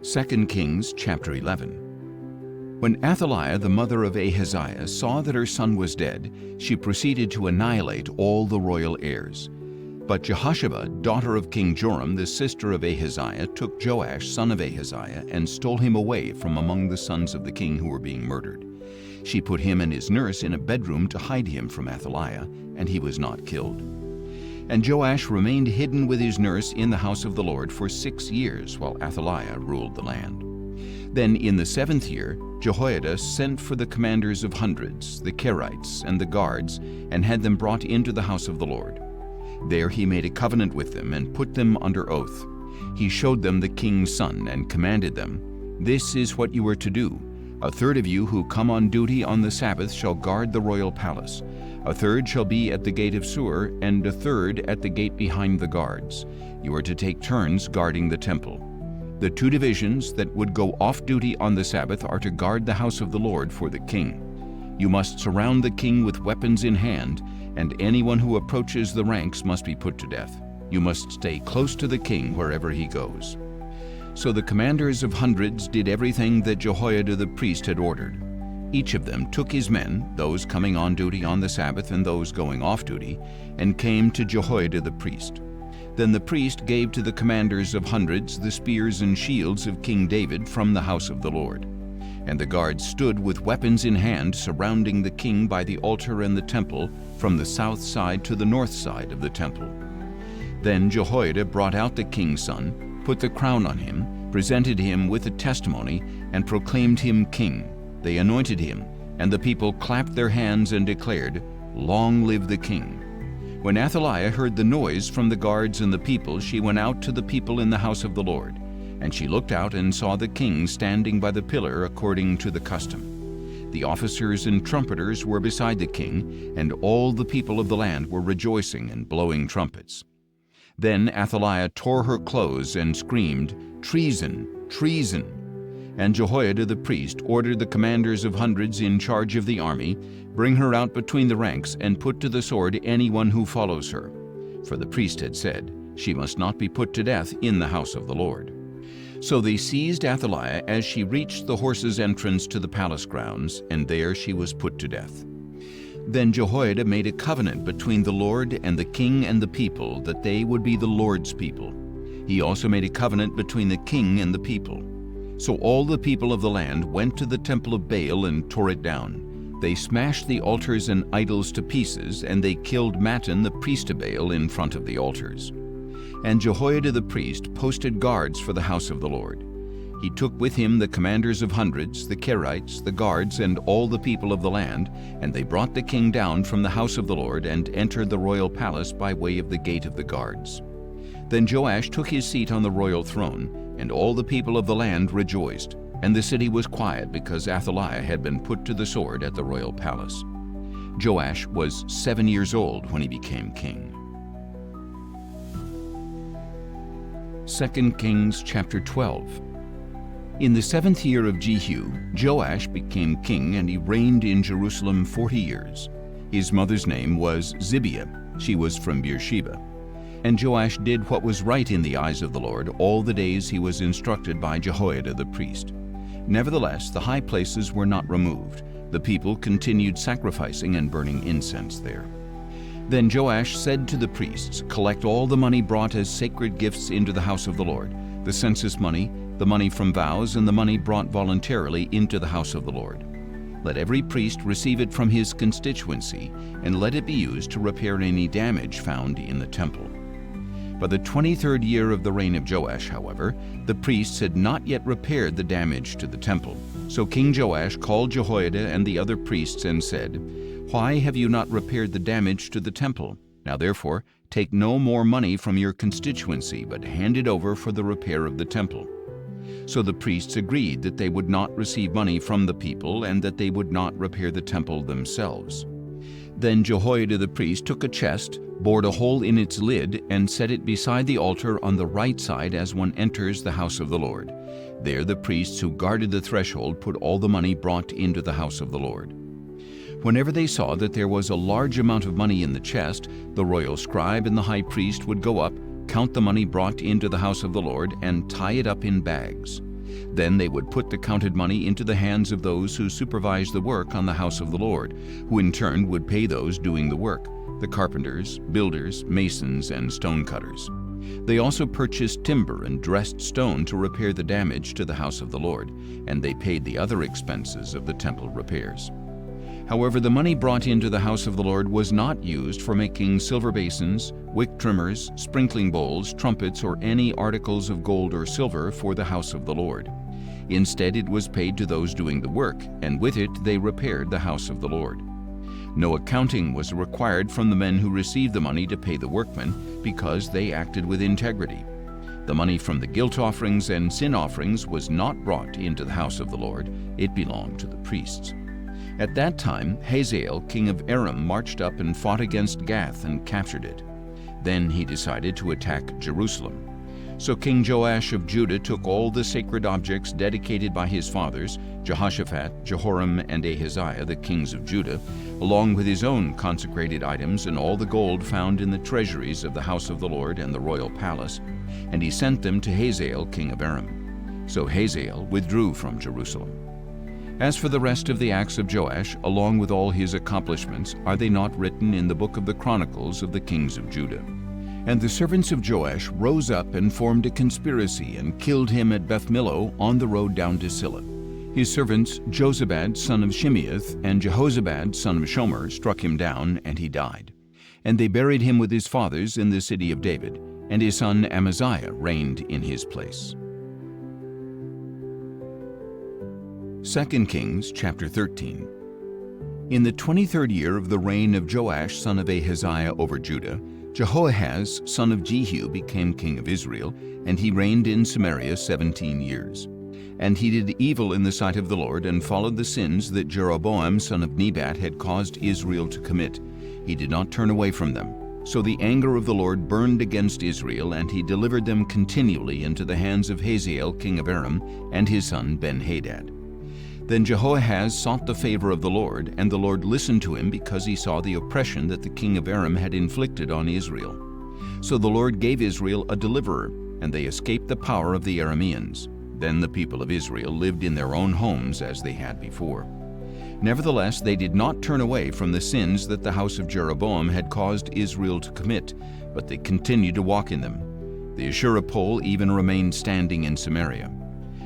2 Kings chapter 11. When Athaliah, the mother of Ahaziah, saw that her son was dead, she proceeded to annihilate all the royal heirs. But Jehosheba, daughter of King Joram, the sister of Ahaziah, took Joash, son of Ahaziah, and stole him away from among the sons of the king who were being murdered. She put him and his nurse in a bedroom to hide him from Athaliah, and he was not killed. And Joash remained hidden with his nurse in the house of the Lord for 6 years, while Athaliah ruled the land. Then in the 7th year, Jehoiada sent for the commanders of hundreds, the Kerites, and the guards, and had them brought into the house of the Lord. There he made a covenant with them and put them under oath. He showed them the king's son and commanded them, "This is what you are to do. A third of you who come on duty on the Sabbath shall guard the royal palace. A third shall be at the gate of Sur, and a third at the gate behind the guards. You are to take turns guarding the temple. The 2 divisions that would go off duty on the Sabbath are to guard the house of the Lord for the king. You must surround the king with weapons in hand, and anyone who approaches the ranks must be put to death. You must stay close to the king wherever he goes." So the commanders of hundreds did everything that Jehoiada the priest had ordered. Each of them took his men, those coming on duty on the Sabbath and those going off duty, and came to Jehoiada the priest. Then the priest gave to the commanders of hundreds the spears and shields of King David from the house of the Lord. And the guards stood with weapons in hand surrounding the king by the altar and the temple, from the south side to the north side of the temple. Then Jehoiada brought out the king's son, put the crown on him, presented him with a testimony, and proclaimed him king. They anointed him, and the people clapped their hands and declared, "Long live the king." When Athaliah heard the noise from the guards and the people, she went out to the people in the house of the Lord. And she looked out and saw the king standing by the pillar according to the custom. The officers and trumpeters were beside the king, and all the people of the land were rejoicing and blowing trumpets. Then Athaliah tore her clothes and screamed, "Treason! Treason!" And Jehoiada the priest ordered the commanders of hundreds in charge of the army, "Bring her out between the ranks and put to the sword anyone who follows her." For the priest had said, "She must not be put to death in the house of the Lord." So they seized Athaliah as she reached the horses' entrance to the palace grounds, and there she was put to death. Then Jehoiada made a covenant between the Lord and the king and the people, that they would be the Lord's people. He also made a covenant between the king and the people. So all the people of the land went to the temple of Baal and tore it down. They smashed the altars and idols to pieces, and they killed Mattan the priest of Baal in front of the altars. And Jehoiada the priest posted guards for the house of the Lord. He took with him the commanders of hundreds, the Kerites, the guards, and all the people of the land, and they brought the king down from the house of the Lord and entered the royal palace by way of the gate of the guards. Then Joash took his seat on the royal throne, and all the people of the land rejoiced, and the city was quiet because Athaliah had been put to the sword at the royal palace. Joash was 7 years old when he became king. 2 Kings chapter 12. In the 7th year of Jehu, Joash became king, and he reigned in Jerusalem 40 years. His mother's name was Zibiah. She was from Beersheba. And Joash did what was right in the eyes of the Lord all the days he was instructed by Jehoiada the priest. Nevertheless, the high places were not removed. The people continued sacrificing and burning incense there. Then Joash said to the priests, "Collect all the money brought as sacred gifts into the house of the Lord, the census money, the money from vows, and the money brought voluntarily into the house of the Lord. Let every priest receive it from his constituency, and let it be used to repair any damage found in the temple." By the 23rd year of the reign of Joash, however, the priests had not yet repaired the damage to the temple. So King Joash called Jehoiada and the other priests and said, "Why have you not repaired the damage to the temple? Now therefore, take no more money from your constituency, but hand it over for the repair of the temple." So the priests agreed that they would not receive money from the people, and that they would not repair the temple themselves. Then Jehoiada the priest took a chest, bored a hole in its lid, and set it beside the altar on the right side as one enters the house of the Lord. There the priests who guarded the threshold put all the money brought into the house of the Lord. Whenever they saw that there was a large amount of money in the chest, the royal scribe and the high priest would go up, count the money brought into the house of the Lord, and tie it up in bags. Then they would put the counted money into the hands of those who supervised the work on the house of the Lord, who in turn would pay those doing the work, the carpenters, builders, masons, and stonecutters. They also purchased timber and dressed stone to repair the damage to the house of the Lord, and they paid the other expenses of the temple repairs. However, the money brought into the house of the Lord was not used for making silver basins, wick trimmers, sprinkling bowls, trumpets, or any articles of gold or silver for the house of the Lord. Instead, it was paid to those doing the work, and with it they repaired the house of the Lord. No accounting was required from the men who received the money to pay the workmen, because they acted with integrity. The money from the guilt offerings and sin offerings was not brought into the house of the Lord. It belonged to the priests. At that time, Hazael, king of Aram, marched up and fought against Gath and captured it. Then he decided to attack Jerusalem. So King Joash of Judah took all the sacred objects dedicated by his fathers, Jehoshaphat, Jehoram, and Ahaziah, the kings of Judah, along with his own consecrated items and all the gold found in the treasuries of the house of the Lord and the royal palace, and he sent them to Hazael, king of Aram. So Hazael withdrew from Jerusalem. As for the rest of the acts of Joash, along with all his accomplishments, are they not written in the book of the Chronicles of the kings of Judah? And the servants of Joash rose up and formed a conspiracy and killed him at Beth-Millo on the road down to Silla. His servants Jozabad son of Shimeath and Jehozabad son of Shomer struck him down, and he died. And they buried him with his fathers in the city of David, and his son Amaziah reigned in his place. 2 Kings chapter 13. In the 23rd year of the reign of Joash son of Ahaziah over Judah, Jehoahaz son of Jehu became king of Israel, and he reigned in Samaria 17 years. And he did evil in the sight of the Lord, and followed the sins that Jeroboam son of Nebat had caused Israel to commit. He did not turn away from them. So the anger of the Lord burned against Israel, and he delivered them continually into the hands of Hazael king of Aram and his son Ben-Hadad. Then Jehoahaz sought the favor of the Lord, and the Lord listened to him because he saw the oppression that the king of Aram had inflicted on Israel. So the Lord gave Israel a deliverer, and they escaped the power of the Arameans. Then the people of Israel lived in their own homes as they had before. Nevertheless, they did not turn away from the sins that the house of Jeroboam had caused Israel to commit, but they continued to walk in them. The Asherah pole even remained standing in Samaria.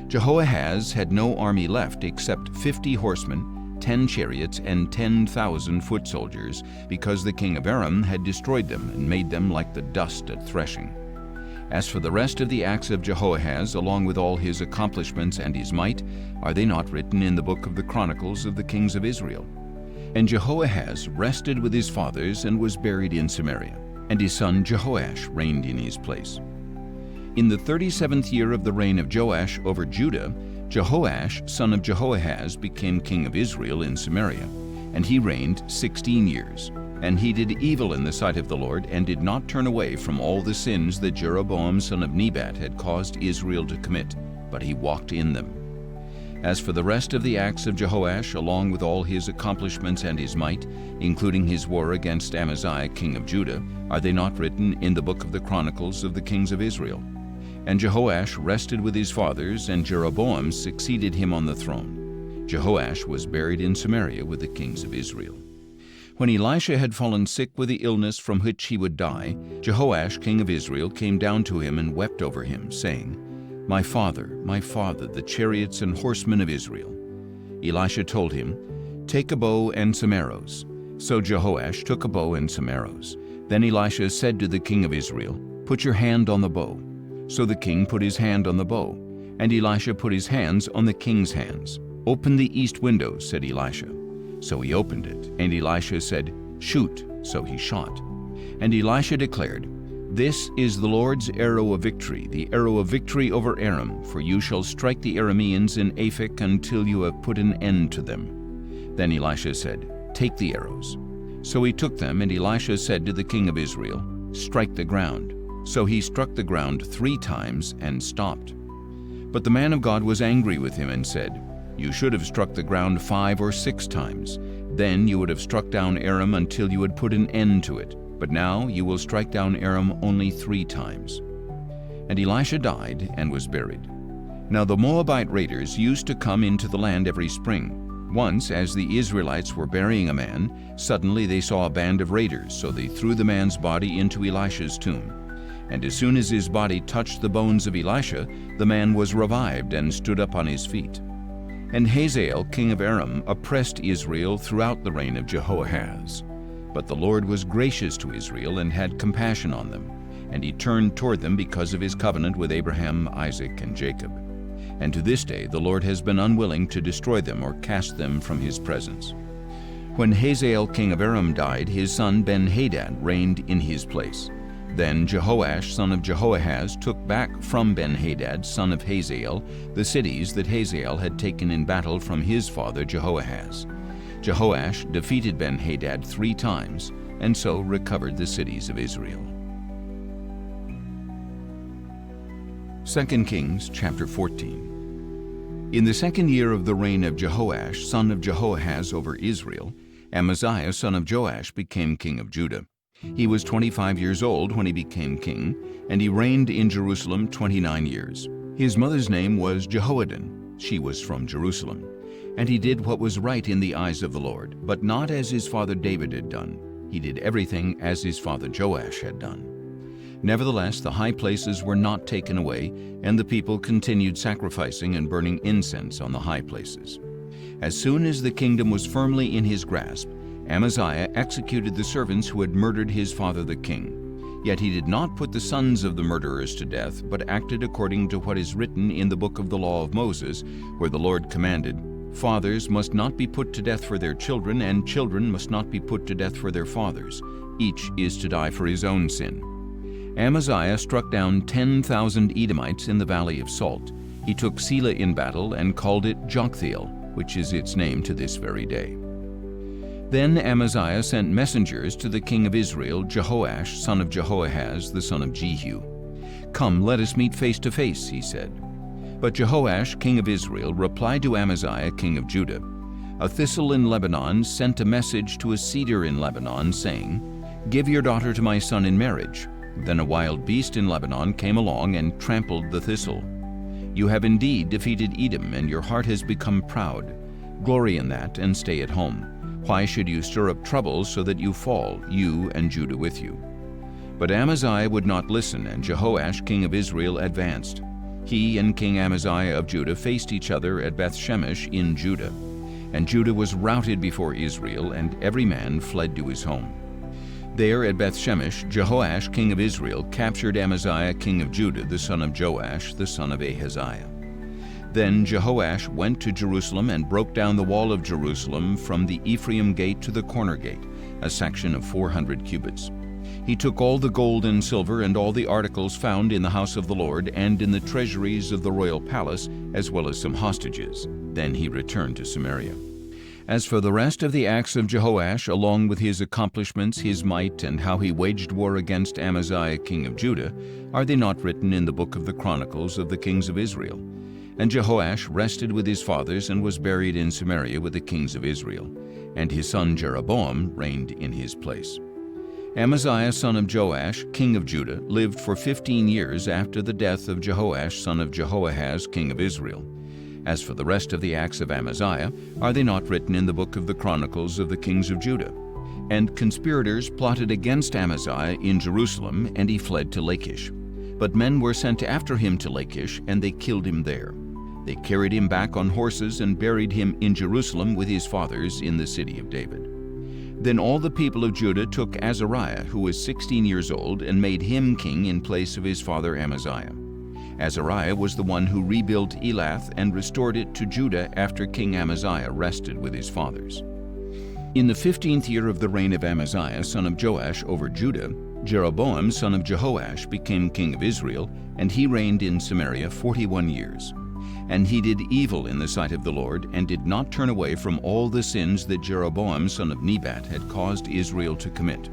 Jehoahaz had no army left except 50 horsemen, 10 chariots, and 10,000 foot soldiers, because the king of Aram had destroyed them and made them like the dust at threshing. As for the rest of the acts of Jehoahaz, along with all his accomplishments and his might, are they not written in the book of the Chronicles of the kings of Israel? And Jehoahaz rested with his fathers and was buried in Samaria, and his son Jehoash reigned in his place. In the 37th year of the reign of Joash over Judah, Jehoash, son of Jehoahaz, became king of Israel in Samaria, and he reigned 16 years. And he did evil in the sight of the Lord, and did not turn away from all the sins that Jeroboam son of Nebat had caused Israel to commit, but he walked in them. As for the rest of the acts of Jehoash, along with all his accomplishments and his might, including his war against Amaziah king of Judah, are they not written in the book of the Chronicles of the kings of Israel? And Jehoash rested with his fathers, and Jeroboam succeeded him on the throne. Jehoash was buried in Samaria with the kings of Israel. When Elisha had fallen sick with the illness from which he would die, Jehoash king of Israel came down to him and wept over him, saying, my father, the chariots and horsemen of Israel." Elisha told him, "Take a bow and some arrows." So Jehoash took a bow and some arrows. Then Elisha said to the king of Israel, "Put your hand on the bow." So the king put his hand on the bow, and Elisha put his hands on the king's hands. "Open the east window," said Elisha. So he opened it, and Elisha said, "Shoot." So he shot. And Elisha declared, "This is the Lord's arrow of victory, the arrow of victory over Aram, for you shall strike the Arameans in Aphek until you have put an end to them." Then Elisha said, "Take the arrows." So he took them, and Elisha said to the king of Israel, "Strike the ground." So he struck the ground 3 times and stopped. But the man of God was angry with him and said, "You should have struck the ground 5 or 6 times. Then you would have struck down Aram until you had put an end to it. But now you will strike down Aram only 3 times. And Elisha died and was buried. Now the Moabite raiders used to come into the land every spring. Once, as the Israelites were burying a man, suddenly they saw a band of raiders, so they threw the man's body into Elisha's tomb. And as soon as his body touched the bones of Elisha, the man was revived and stood up on his feet. And Hazael, king of Aram, oppressed Israel throughout the reign of Jehoahaz. But the Lord was gracious to Israel and had compassion on them, and he turned toward them because of his covenant with Abraham, Isaac, and Jacob. And to this day the Lord has been unwilling to destroy them or cast them from his presence. When Hazael, king of Aram, died, his son Ben-Hadad reigned in his place. Then Jehoash, son of Jehoahaz, took back from Ben-Hadad, son of Hazael, the cities that Hazael had taken in battle from his father Jehoahaz. Jehoash defeated Ben-Hadad 3 times, and so recovered the cities of Israel. 2 Kings chapter 14. In the 2nd year of the reign of Jehoash, son of Jehoahaz over Israel, Amaziah, son of Joash, became king of Judah. He was 25 years old when he became king, and he reigned in Jerusalem 29 years. His mother's name was Jehoaddan. She was from Jerusalem. And he did what was right in the eyes of the Lord, but not as his father David had done. He did everything as his father Joash had done. Nevertheless, the high places were not taken away, and the people continued sacrificing and burning incense on the high places. As soon as the kingdom was firmly in his grasp, Amaziah executed the servants who had murdered his father the king. Yet he did not put the sons of the murderers to death, but acted according to what is written in the book of the law of Moses, where the Lord commanded, "Fathers must not be put to death for their children, and children must not be put to death for their fathers. Each is to die for his own sin." Amaziah struck down 10,000 Edomites in the Valley of Salt. He took Selah in battle and called it Joktheel, which is its name to this very day. Then Amaziah sent messengers to the king of Israel, Jehoash, son of Jehoahaz, the son of Jehu. "Come, let us meet face to face," he said. But Jehoash, king of Israel, replied to Amaziah, king of Judah, "A thistle in Lebanon sent a message to a cedar in Lebanon, saying, 'Give your daughter to my son in marriage.' Then a wild beast in Lebanon came along and trampled the thistle. You have indeed defeated Edom, and your heart has become proud. Glory in that, and stay at home. Why should you stir up troubles so that you fall, you and Judah with you?" But Amaziah would not listen, and Jehoash, king of Israel, advanced. He and King Amaziah of Judah faced each other at Beth-Shemesh in Judah. And Judah was routed before Israel, and every man fled to his home. There at Beth-Shemesh, Jehoash, king of Israel, captured Amaziah, king of Judah, the son of Joash, the son of Ahaziah. Then Jehoash went to Jerusalem and broke down the wall of Jerusalem from the Ephraim gate to the corner gate, a section of 400 cubits. He took all the gold and silver and all the articles found in the house of the Lord and in the treasuries of the royal palace, as well as some hostages. Then he returned to Samaria. As for the rest of the acts of Jehoash, along with his accomplishments, his might, and how he waged war against Amaziah king of Judah, are they not written in the book of the Chronicles of the kings of Israel? And Jehoash rested with his fathers and was buried in Samaria with the kings of Israel. And his son Jeroboam reigned in his place. Amaziah son of Joash, king of Judah, lived for 15 years after the death of Jehoash son of Jehoahaz, king of Israel. As for the rest of the acts of Amaziah, are they not written in the book of the Chronicles of the kings of Judah? And conspirators plotted against Amaziah in Jerusalem, and he fled to Lachish. But men were sent after him to Lachish, and they killed him there. They carried him back on horses and buried him in Jerusalem with his fathers in the city of David. Then all the people of Judah took Azariah, who was 16 years old, and made him king in place of his father Amaziah. Azariah was the one who rebuilt Elath and restored it to Judah after King Amaziah rested with his fathers. In the 15th year of the reign of Amaziah, son of Joash, over Judah, Jeroboam, son of Jehoash, became king of Israel, and he reigned in Samaria 41 years. And he did evil in the sight of the Lord, and did not turn away from all the sins that Jeroboam, son of Nebat, had caused Israel to commit.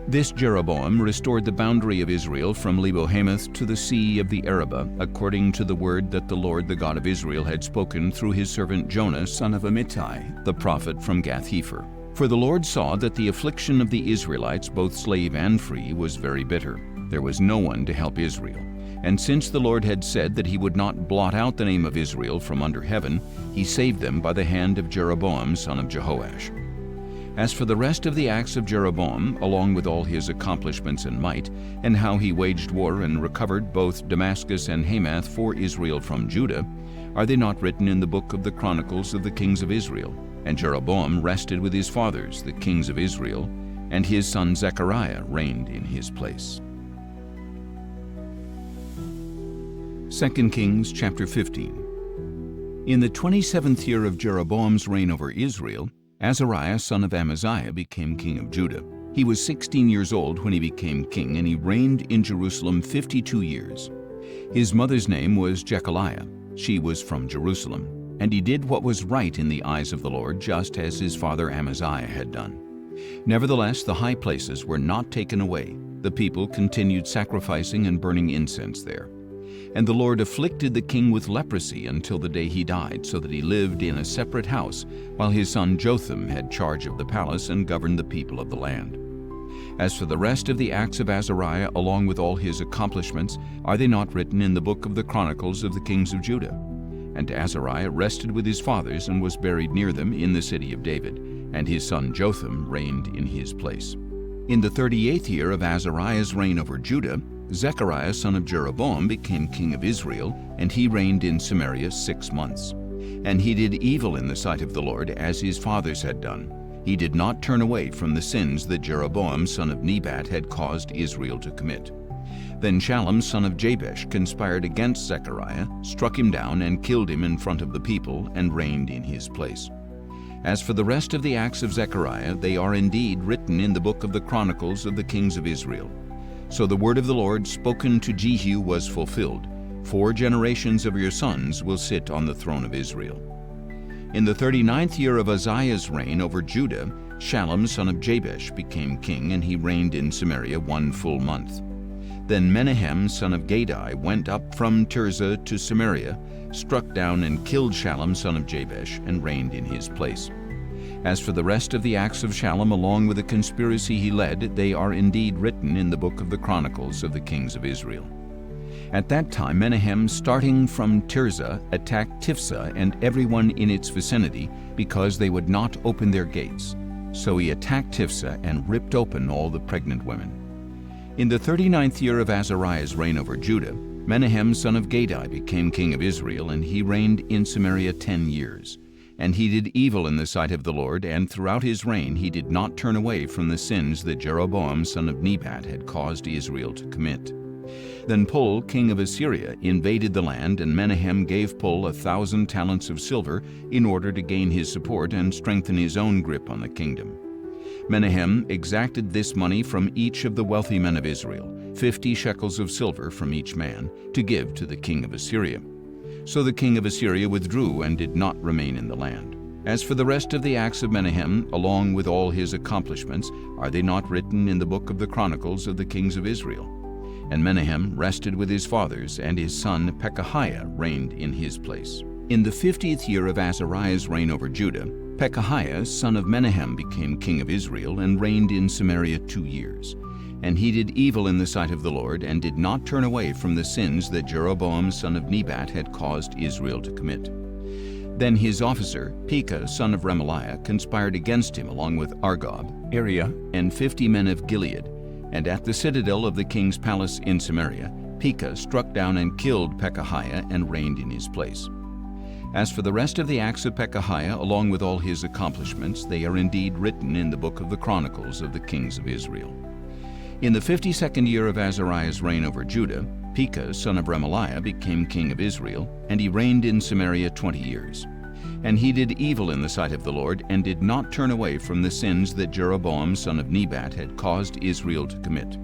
This Jeroboam restored the boundary of Israel from Lebo-Hamath to the sea of the Arabah, according to the word that the Lord, the God of Israel, had spoken through his servant Jonah, son of Amittai, the prophet from Gath-hepher. For the Lord saw that the affliction of the Israelites, both slave and free, was very bitter. There was no one to help Israel. And since the Lord had said that he would not blot out the name of Israel from under heaven, he saved them by the hand of Jeroboam son of Jehoash. As for the rest of the acts of Jeroboam, along with all his accomplishments and might, and how he waged war and recovered both Damascus and Hamath for Israel from Judah, are they not written in the book of the Chronicles of the kings of Israel? And Jeroboam rested with his fathers, the kings of Israel, and his son Zechariah reigned in his place. 2 Kings chapter 15. In the 27th year of Jeroboam's reign over Israel, Azariah son of Amaziah became king of Judah. He was 16 years old when he became king, and he reigned in Jerusalem 52 years. His mother's name was Jechaliah. She was from Jerusalem. And he did what was right in the eyes of the Lord, just as his father Amaziah had done. Nevertheless, the high places were not taken away. The people continued sacrificing and burning incense there. And the Lord afflicted the king with leprosy until the day he died, so that he lived in a separate house, while his son Jotham had charge of the palace and governed the people of the land. As for the rest of the acts of Azariah, along with all his accomplishments, are they not written in the book of the Chronicles of the kings of Judah? And Azariah rested with his fathers and was buried near them in the city of David, and his son Jotham reigned in his place. In the 38th year of Azariah's reign over Judah, Zechariah son of Jeroboam became king of Israel, and he reigned in Samaria 6 months. And he did evil in the sight of the Lord, as his fathers had done. He did not turn away from the sins that Jeroboam son of Nebat had caused Israel to commit. Then Shallum son of Jabesh conspired against Zechariah, struck him down, and killed him in front of the people, and reigned in his place. As for the rest of the acts of Zechariah, they are indeed written in the book of the Chronicles of the kings of Israel. So the word of the Lord spoken to Jehu was fulfilled. 4 generations of your sons will sit on the throne of Israel. In the 39th year of Uzziah's reign over Judah, Shallum son of Jabesh became king, and he reigned in Samaria 1 full month. Then Menahem son of Gadai went up from Tirzah to Samaria, struck down and killed Shallum son of Jabesh, and reigned in his place. As for the rest of the acts of Shallum, along with the conspiracy he led, they are indeed written in the book of the Chronicles of the kings of Israel. At that time Menahem, starting from Tirzah, attacked Tiphsah and everyone in its vicinity, because they would not open their gates. So he attacked Tiphsah and ripped open all the pregnant women. In the 39th year of Azariah's reign over Judah, Menahem son of Gadai became king of Israel, and he reigned in Samaria 10 years. And he did evil in the sight of the Lord, and throughout his reign he did not turn away from the sins that Jeroboam son of Nebat had caused Israel to commit. Then Pul, king of Assyria, invaded the land, and Menahem gave Pul 1,000 talents of silver in order to gain his support and strengthen his own grip on the kingdom. Menahem exacted this money from each of the wealthy men of Israel, 50 shekels of silver from each man, to give to the king of Assyria. So the king of Assyria withdrew and did not remain in the land. As for the rest of the acts of Menahem, along with all his accomplishments, are they not written in the book of the Chronicles of the kings of Israel? And Menahem rested with his fathers, and his son Pekahiah reigned in his place. In the 50th year of Azariah's reign over Judah, Pekahiah son of Menahem became king of Israel, and reigned in Samaria 2 years. And he did evil in the sight of the Lord, and did not turn away from the sins that Jeroboam son of Nebat had caused Israel to commit. Then his officer, Pekah son of Remaliah, conspired against him along with Argob, Ariah, and 50 men of Gilead. And at the citadel of the king's palace in Samaria, Pekah struck down and killed Pekahiah, and reigned in his place. As for the rest of the acts of Pekahiah, along with all his accomplishments, they are indeed written in the book of the Chronicles of the kings of Israel. In the 52nd year of Azariah's reign over Judah, Pekah son of Remaliah became king of Israel, and he reigned in Samaria 20 years. And he did evil in the sight of the Lord, and did not turn away from the sins that Jeroboam son of Nebat had caused Israel to commit.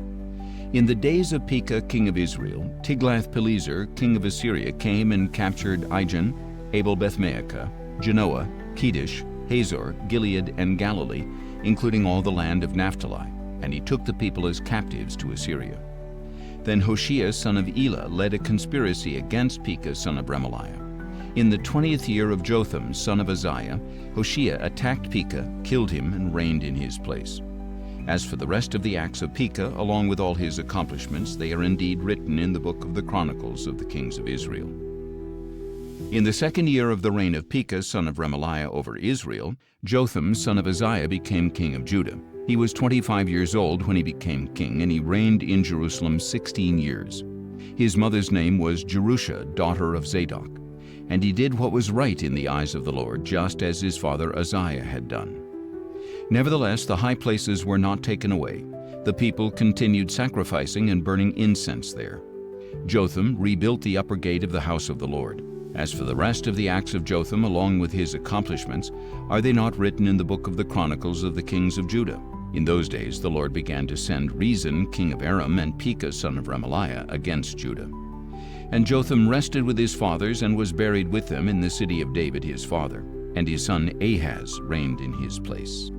In the days of Pekah king of Israel, Tiglath-Pileser king of Assyria came and captured Ijon, Abel-Beth-Maacah, Genoa, Kedesh, Hazor, Gilead, and Galilee, including all the land of Naphtali, and he took the people as captives to Assyria. Then Hoshea son of Elah led a conspiracy against Pekah son of Remaliah. In the 20th year of Jotham son of Uzziah, Hoshea attacked Pekah, killed him, and reigned in his place. As for the rest of the acts of Pekah, along with all his accomplishments, they are indeed written in the book of the Chronicles of the Kings of Israel. In the second year of the reign of Pekah, son of Remaliah, over Israel, Jotham, son of Uzziah, became king of Judah. He was 25 years old when he became king, and he reigned in Jerusalem 16 years. His mother's name was Jerusha, daughter of Zadok. And he did what was right in the eyes of the Lord, just as his father Uzziah had done. Nevertheless, the high places were not taken away. The people continued sacrificing and burning incense there. Jotham rebuilt the upper gate of the house of the Lord. As for the rest of the acts of Jotham, along with his accomplishments, are they not written in the book of the Chronicles of the Kings of Judah? In those days the Lord began to send Rezin, king of Aram, and Pekah, son of Remaliah, against Judah. And Jotham rested with his fathers and was buried with them in the city of David his father, and his son Ahaz reigned in his place.